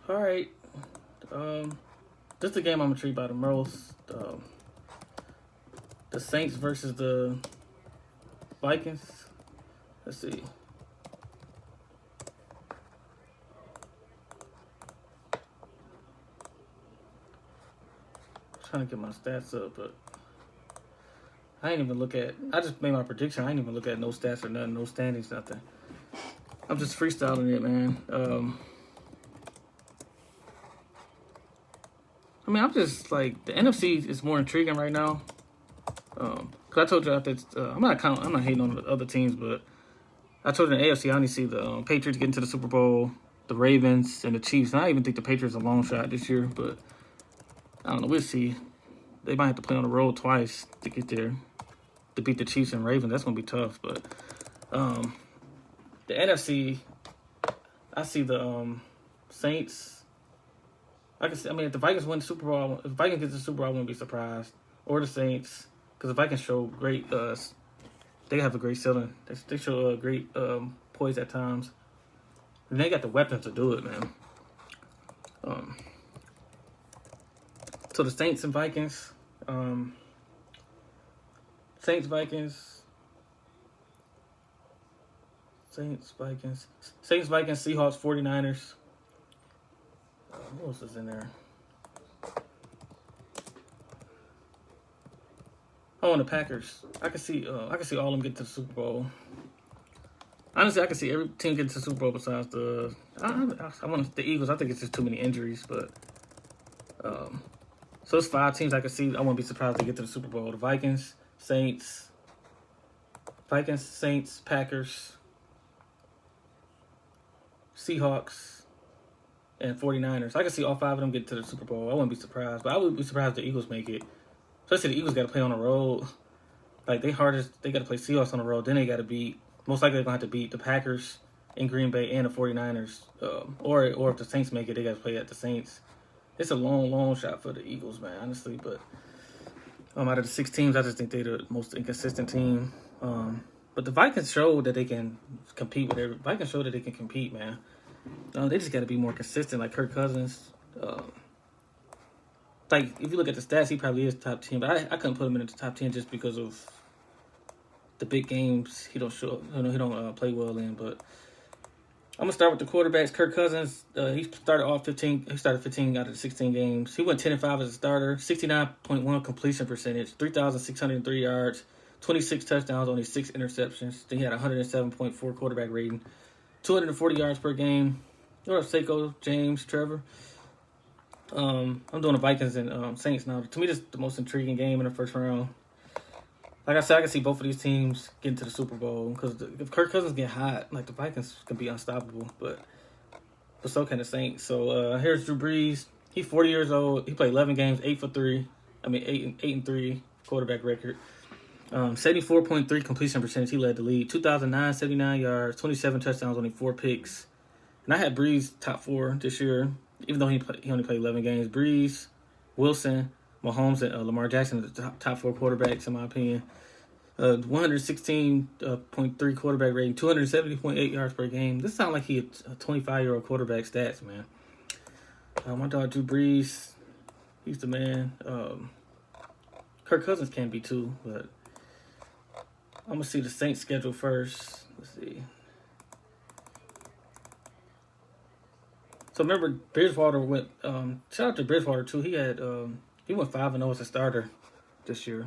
All right. This is the game I'm intrigued by the most. The Saints versus the Vikings. Let's see. I'm trying to get my stats up, but I ain't even look at. I just made my prediction. I ain't even look at no stats or nothing, no standings, nothing. I'm just freestyling it, man. I'm just like the NFC is more intriguing right now. Cause I told you that I'm not hating on the other teams, but I told you in the AFC I only see the Patriots getting to the Super Bowl, the Ravens, and the Chiefs. And I even think the Patriots are a long shot this year, but I don't know. We'll see. They might have to play on the road twice to get there to beat the Chiefs and Ravens. That's gonna be tough. But the NFC, I see the Saints. If the Vikings win the Super Bowl, if the Vikings get the Super Bowl, I wouldn't be surprised. Or the Saints, because the Vikings show great. They have a great ceiling. They show great poise at times, and they got the weapons to do it, man. So the Saints and Vikings, Saints Vikings, Seahawks, 49ers. What else is in there? Oh, and the Packers. I can see all of them get to the Super Bowl. Honestly, I can see every team get to the Super Bowl besides the Eagles. I think it's just too many injuries, but so it's 5 teams I can see. I won't be surprised to get to the Super Bowl. The Vikings, Saints, Packers, Seahawks, and 49ers. I can see all 5 of them get to the Super Bowl. I wouldn't be surprised, but I would be surprised if the Eagles make it. Especially the Eagles got to play on the road. Like they got to play Seahawks on the road. Then they got to beat. Most likely they're gonna have to beat the Packers in Green Bay and the 49ers. Or if the Saints make it, they got to play at the Saints. It's a long shot for the Eagles, man. Honestly, but out of the 6 teams, I just think they're the most inconsistent team. But the Vikings showed that they can compete with every. Vikings showed that they can compete, man. They just got to be more consistent, like Kirk Cousins. Like if you look at the stats, he probably is top 10, but I couldn't put him in the top 10 just because of the big games he don't show. He don't play well in. But I'm gonna start with the quarterbacks. Kirk Cousins, he started off 15. He started 15 out of the 16 games. He went 10-5 as a starter. 69.1 completion percentage. 3,603 yards. 26 touchdowns, only 6 interceptions. Then he had 107.4 quarterback rating. 240 yards per game. What up, Seiko, James, Trevor? I'm doing the Vikings and Saints now. To me, this is the most intriguing game in the first round. Like I said, I can see both of these teams getting to the Super Bowl because if Kirk Cousins get hot, like the Vikings can be unstoppable, but so can the Saints. So here's Drew Brees. He's 40 years old. He played 11 games, 8 for 3. 8-3 quarterback record. 74.3 completion percentage. He led the league. 2,979 yards, 27 touchdowns, only 4 picks. And I had Brees top 4 this year, even though he only played 11 games. Brees, Wilson, Mahomes, and Lamar Jackson are the top 4 quarterbacks, in my opinion. 116.3 quarterback rating, 270.8 yards per game. This sounds like he a 25-year-old quarterback stats, man. My dog Drew Brees, he's the man. Kirk Cousins can be too, but I'm going to see the Saints schedule first. Let's see. So remember, Bridgewater went. Shout out to Bridgewater too. He went 5-0 as a starter this year,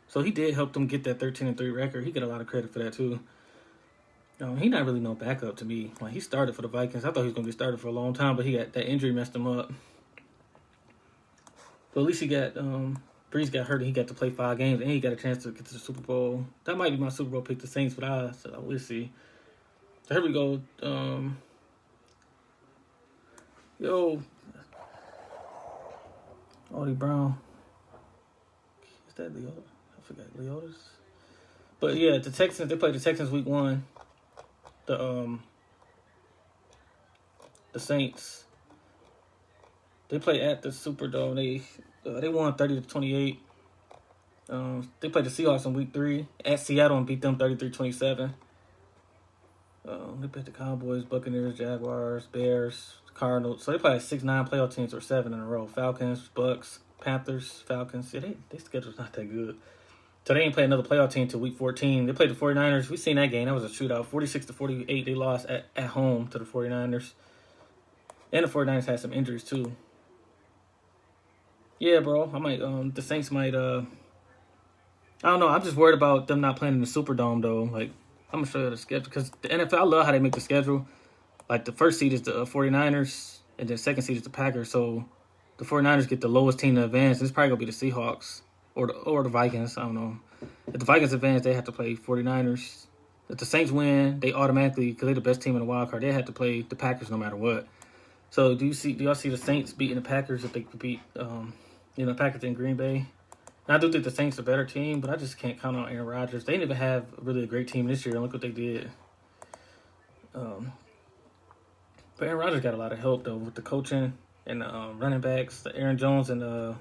so he did help them get that 13-3 record. He got a lot of credit for that too. He not really no backup to me. Like he started for the Vikings. I thought he was gonna be started for a long time, but he got that injury messed him up. But at least Brees got hurt and he got to play 5 games and he got a chance to get to the Super Bowl. That might be my Super Bowl pick, the Saints, but we'll see. So here we go. Audie Brown. Is that Leota? I forgot Leota's. But yeah, the Texans, they played the Texans week 1. The Saints, they play at the Superdome. They won 30-28. They played the Seahawks in week 3 at Seattle and beat them 33-27. They played the Cowboys, Buccaneers, Jaguars, Bears, Cardinals. So they play like 6-9 playoff teams or 7 in a row. Falcons, Bucks, Panthers, Falcons. Yeah, their schedule's not that good. So they ain't play another playoff team until week 14. They played the 49ers. We seen that game. That was a shootout. 46-48. They lost at home to the 49ers. And the 49ers had some injuries too. Yeah, bro. The Saints might I don't know. I'm just worried about them not playing in the Superdome though. Like, I'm gonna show you the schedule because the NFL, I love how they make the schedule. Like, the first seed is the 49ers, and then second seed is the Packers. So the 49ers get the lowest team to advance. It's probably gonna be the Seahawks or the Vikings. I don't know. If the Vikings advance, they have to play 49ers. If the Saints win, they automatically, because they're the best team in the wild card, they have to play the Packers no matter what. So do y'all see the Saints beating the Packers if they could beat Packers in Green Bay? And I do think the Saints are a better team, but I just can't count on Aaron Rodgers. They didn't even have really a great team this year, and look what they did. But Aaron Rodgers got a lot of help though with the coaching and the running backs, the Aaron Jones and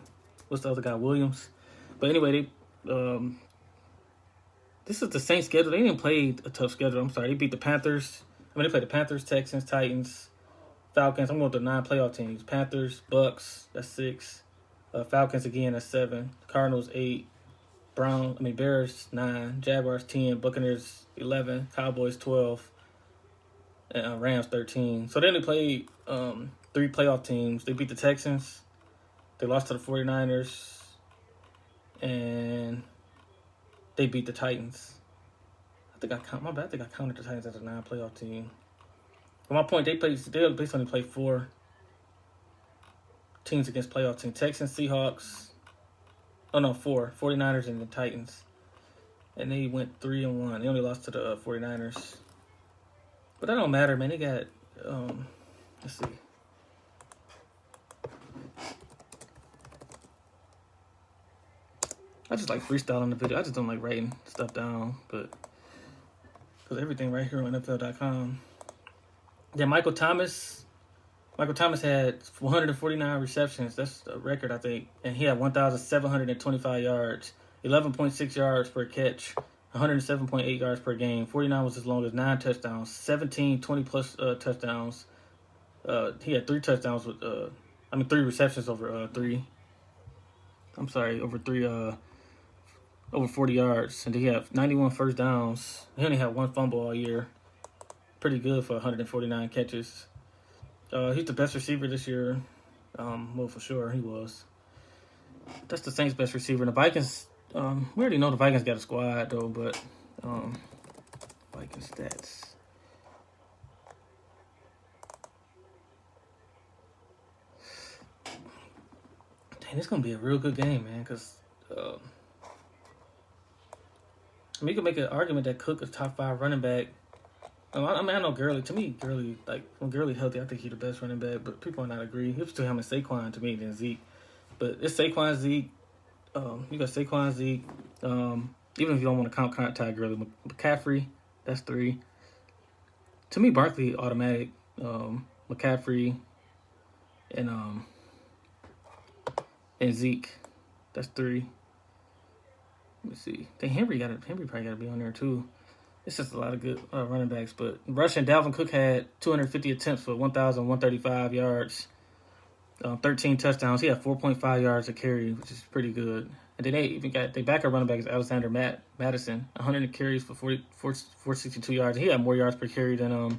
what's the other guy, Williams. But anyway, this is the Saints schedule. They didn't play a tough schedule. I'm sorry, they beat the Panthers. They played the Panthers, Texans, Titans, Falcons. I'm going with the 9 playoff teams. Panthers, Bucks, that's 6. Falcons again, that's 7. Cardinals, 8. Bears, 9. Jaguars, 10. Buccaneers, 11. Cowboys, 12. And Rams, 13. So they only played 3 playoff teams. They beat the Texans. They lost to the 49ers. And they beat the Titans. I think I counted the Titans as a 9 playoff team. But my point, they basically only play 4 teams against playoff teams. Texans, Seahawks. 4. 49ers and the Titans. And they went 3-1. They only lost to the 49ers. But that don't matter, man. They got, let's see. I just like freestyling the video. I just don't like writing stuff down, but because everything right here on NFL.com. Then Michael Thomas had 149 receptions. That's a record, I think. And he had 1,725 yards, 11.6 yards per catch, 107.8 yards per game. 49 was his longest, 9 touchdowns, 17 20-plus touchdowns. He had 3 touchdowns with, 3 receptions over 3. I'm sorry, over 3, over 40 yards. And he had 91 first downs. He only had 1 fumble all year. Pretty good for 149 catches. He's the best receiver this year. Well, for sure, he was. That's the Saints' best receiver. And the Vikings, we already know the Vikings got a squad, though, but Vikings stats. Dang, it's going to be a real good game, man, because you can make an argument that Cook is top 5 running back. I know Gurley. To me, Gurley, like, when Gurley healthy, I think he's the best running back, but people might not agree. It's still him and Saquon to me than Zeke. But it's Saquon, Zeke. You got Saquon, Zeke. Even if you don't want to count Ty Gurley. McCaffrey, that's 3. To me, Barkley, automatic. McCaffrey, and Zeke, that's 3. Let me see. I think Henry probably got to be on there too. It's just a lot of good running backs. But rushing, Dalvin Cook had 250 attempts for 1,135 yards, 13 touchdowns. He had 4.5 yards a carry, which is pretty good. And then they even got their backup running back is Alexander Madison, 100 carries for 462 yards. He had more yards per carry than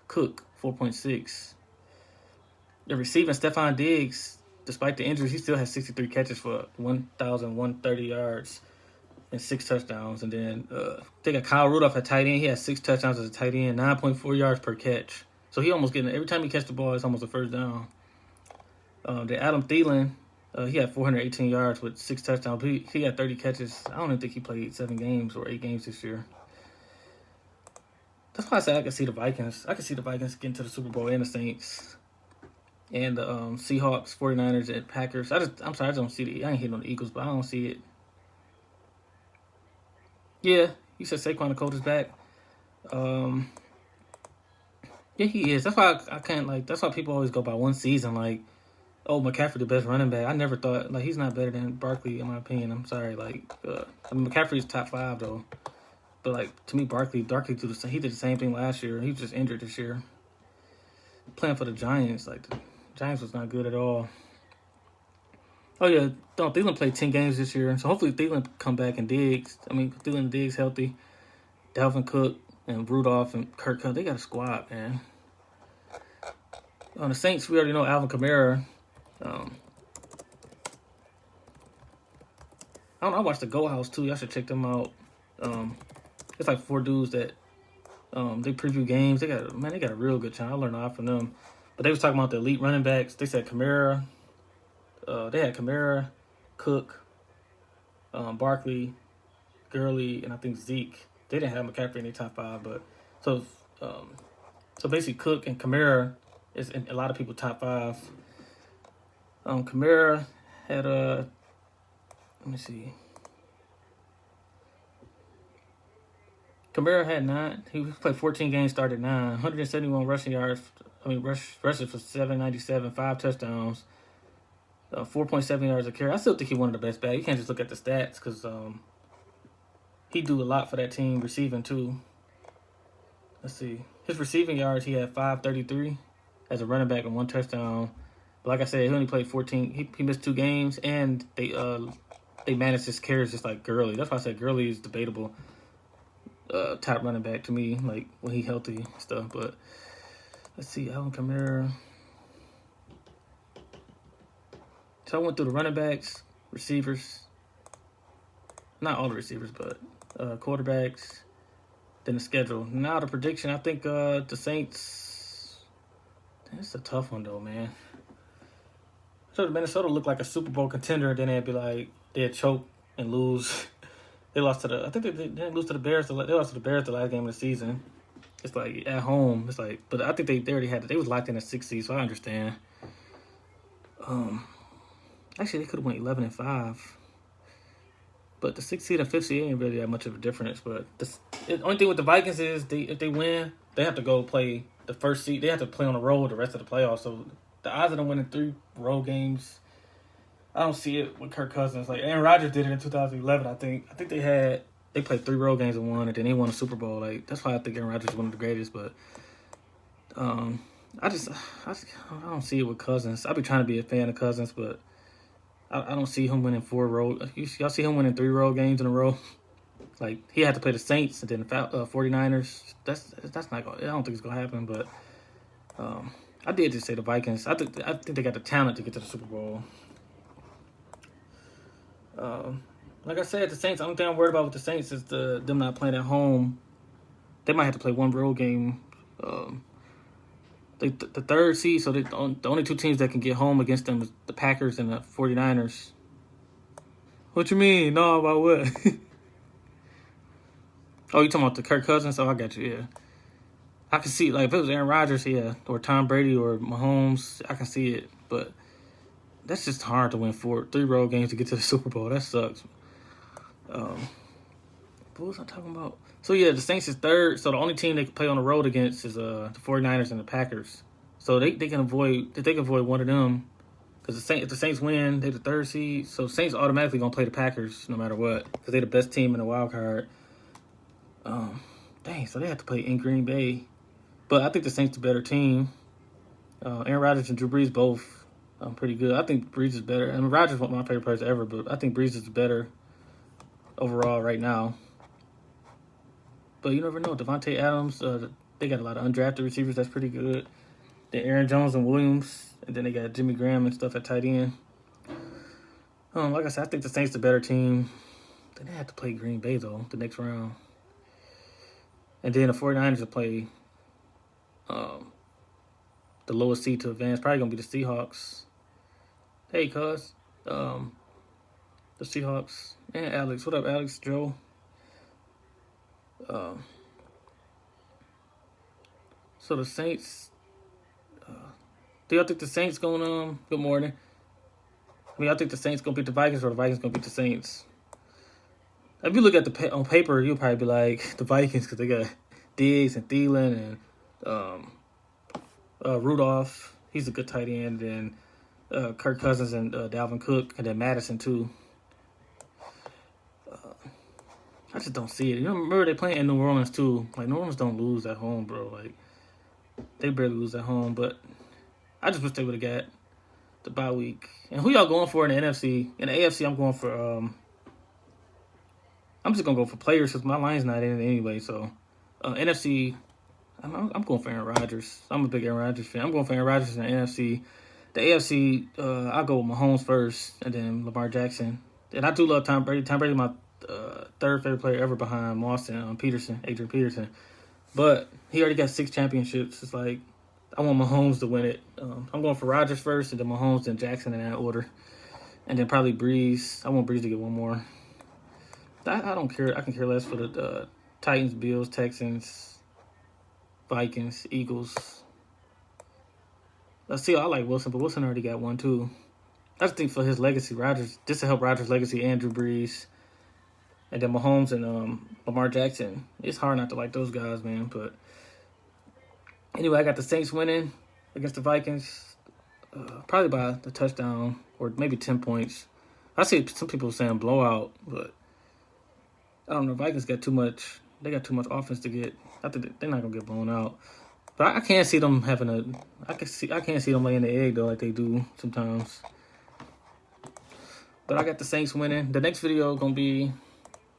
Cook, 4.6. The receiving, Stephon Diggs, despite the injuries, he still has 63 catches for 1,130 yards. And 6 touchdowns. And then they got Kyle Rudolph at tight end. He had 6 touchdowns as a tight end, 9.4 yards per catch. So he almost every time he catches the ball, it's almost a first down. Then Adam Thielen, he had 418 yards with 6 touchdowns. He had 30 catches. I don't even think he played 7 games or 8 games this year. That's why I say I can see the Vikings. I can see the Vikings getting to the Super Bowl and the Saints. And the Seahawks, 49ers, and Packers. I'm sorry, I don't see I ain't hitting on the Eagles, but I don't see it. Yeah, you said Saquon the coach is back. Yeah, he is. That's why I can't that's why people always go by one season. Like, oh, McCaffrey the best running back. I never thought he's not better than Barkley in my opinion. I'm sorry. McCaffrey's top 5 though. But to me, Barkley did the same thing last year. He was just injured this year. playing for the Giants. Like the Giants was not good at all. Oh yeah, don't Thielen played 10 games this year, so hopefully Thielen come back and Diggs. I mean, Thielen and Diggs healthy. Dalvin Cook and Rudolph and Kirk Cousins, they got a squad, man. On the Saints, we already know Alvin Kamara. I don't know. I watched the Go House too. Y'all should check them out. It's like 4 dudes that they preview games. They got a real good channel. I learned a lot from them. But they was talking about the elite running backs. They said Kamara. They had Kamara, Cook, Barkley, Gurley, and I think Zeke. They didn't have McCaffrey in their top 5, but so basically Cook and Kamara is in a lot of people top 5. Kamara had let me see. Kamara had 9. He played 14 games, started 9, 171 rushing yards. Rushes for 797, 5 touchdowns, 4.7 yards a carry. I still think he's one of the best backs. You can't just look at the stats because he do a lot for that team receiving too. Let's see. His receiving yards, he had 533 as a running back and 1 touchdown. But like I said, he only played 14. He missed 2 games, and they managed his carries just like Gurley. That's why I said Gurley is debatable top running back to me, like when he healthy and stuff. But let's see, Alvin Kamara. So I went through the running backs, receivers. Not all the receivers, but quarterbacks. Then the schedule. Now the prediction, I think the Saints. It's a tough one though, man. So Minnesota looked like a Super Bowl contender, then they'd choke and lose. They lost to I think they didn't lose to the Bears. They lost to the Bears the last game of the season. It's like at home. It's like, but I think they already had it. They was locked in at 6 seed, so I understand. Actually, they could have went 11-5. But the 6th seed and 5th seed ain't really that much of a difference. But the only thing with the Vikings is if they win, they have to go play the 1st seed. They have to play on the road the rest of the playoffs. So the odds of them winning 3 road games, I don't see it with Kirk Cousins. Like Aaron Rodgers did it in 2011. I think they played 3 road games and won, and then they won a Super Bowl. Like that's why I think Aaron Rodgers is one of the greatest. But I don't see it with Cousins. I be trying to be a fan of Cousins, but I don't see him winning 4 road. Y'all see him winning 3 road games in a row. Like he had to play the Saints and then the 49ers. That's not going. I don't think it's gonna happen. But I did just say the Vikings. I think they got the talent to get to the Super Bowl. Like I said, the Saints. The only thing I'm worried about with the Saints is them not playing at home. They might have to play 1 road game. The 3rd seed, so the only 2 teams that can get home against them is the Packers and the 49ers. What you mean? No, about what? Oh, you talking about the Kirk Cousins? Oh, I got you, yeah. I can see, like, if it was Aaron Rodgers, yeah, or Tom Brady or Mahomes, I can see it. But that's just hard to win 3 road games to get to the Super Bowl. That sucks. What was I talking about? So, yeah, the Saints is 3rd. So, the only team they can play on the road against is the 49ers and the Packers. So, they can avoid one of them. Because if the Saints win, they're the 3rd seed. So, Saints automatically going to play the Packers no matter what. Because they're the best team in the wild card. So they have to play in Green Bay. But I think the Saints are a better team. Aaron Rodgers and Drew Brees both pretty good. I think Brees is better. I mean, Rodgers is one of my favorite players ever, but I think Brees is better overall right now. But you never know. Devontae Adams, they got a lot of undrafted receivers. That's pretty good. Then Aaron Jones and Williams. And then they got Jimmy Graham and stuff at tight end. Like I said, I think the Saints are a better team. Then they have to play Green Bay, though, the next round. And then the 49ers will play the lowest seed to advance. Probably going to be the Seahawks. Hey, cuz. The Seahawks. And Alex. What up, Alex? Joe? So the Saints. Do y'all think the Saints going to... Good morning. I think the Saints going to beat the Vikings or the Vikings going to beat the Saints? If you look at on paper, you'll probably be like the Vikings because they got Diggs and Thielen and Rudolph. He's a good tight end. And Kirk Cousins and Dalvin Cook. And then Madison, too. I just don't see it. You know, remember they playing in New Orleans, too. Like, New Orleans don't lose at home, bro. Like, They barely lose at home, but I just wish they would have got the bye week. And who y'all going for in the NFC? In the AFC, I'm going for I'm just gonna go for players because my line's not in it anyway. So NFC, I'm going for Aaron Rodgers. I'm a big Aaron Rodgers fan. I'm going for Aaron Rodgers in the NFC. The AFC, I'll go with Mahomes first, and then Lamar Jackson. And I do love Tom Brady. Tom Brady's my third favorite player ever behind Moss and Adrian Peterson. But he already got 6 championships. It's like I want Mahomes to win it. I'm going for Rodgers first, and then Mahomes and Jackson in that order. And then probably Breeze. I want Breeze to get one more. I don't care. I can care less for the Titans, Bills, Texans, Vikings, Eagles. Let's see. I like Wilson, but Wilson already got one too. I just think for his legacy, Rodgers, just to help Rodgers' legacy, Andrew Brees, and then Mahomes and Lamar Jackson. It's hard not to like those guys, man. But anyway, I got the Saints winning against the Vikings, probably by a touchdown or maybe 10 points. I see some people saying blowout, but I don't know. Vikings got too much. They got too much offense to get. I think they're not gonna get blown out. But I can't see them having a. I can't see them laying the egg though, like they do sometimes. But I got the Saints winning. The next video gonna be.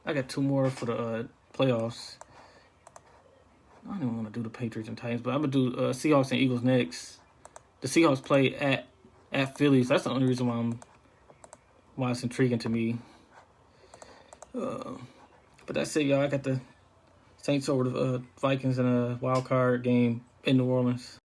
I got 2 more for the playoffs. I don't even want to do the Patriots and Titans, but I'm gonna do Seahawks and Eagles next. The Seahawks play at Philly, so that's the only reason why it's intriguing to me. But that's it, y'all. I got the Saints over the Vikings in a wild card game in New Orleans.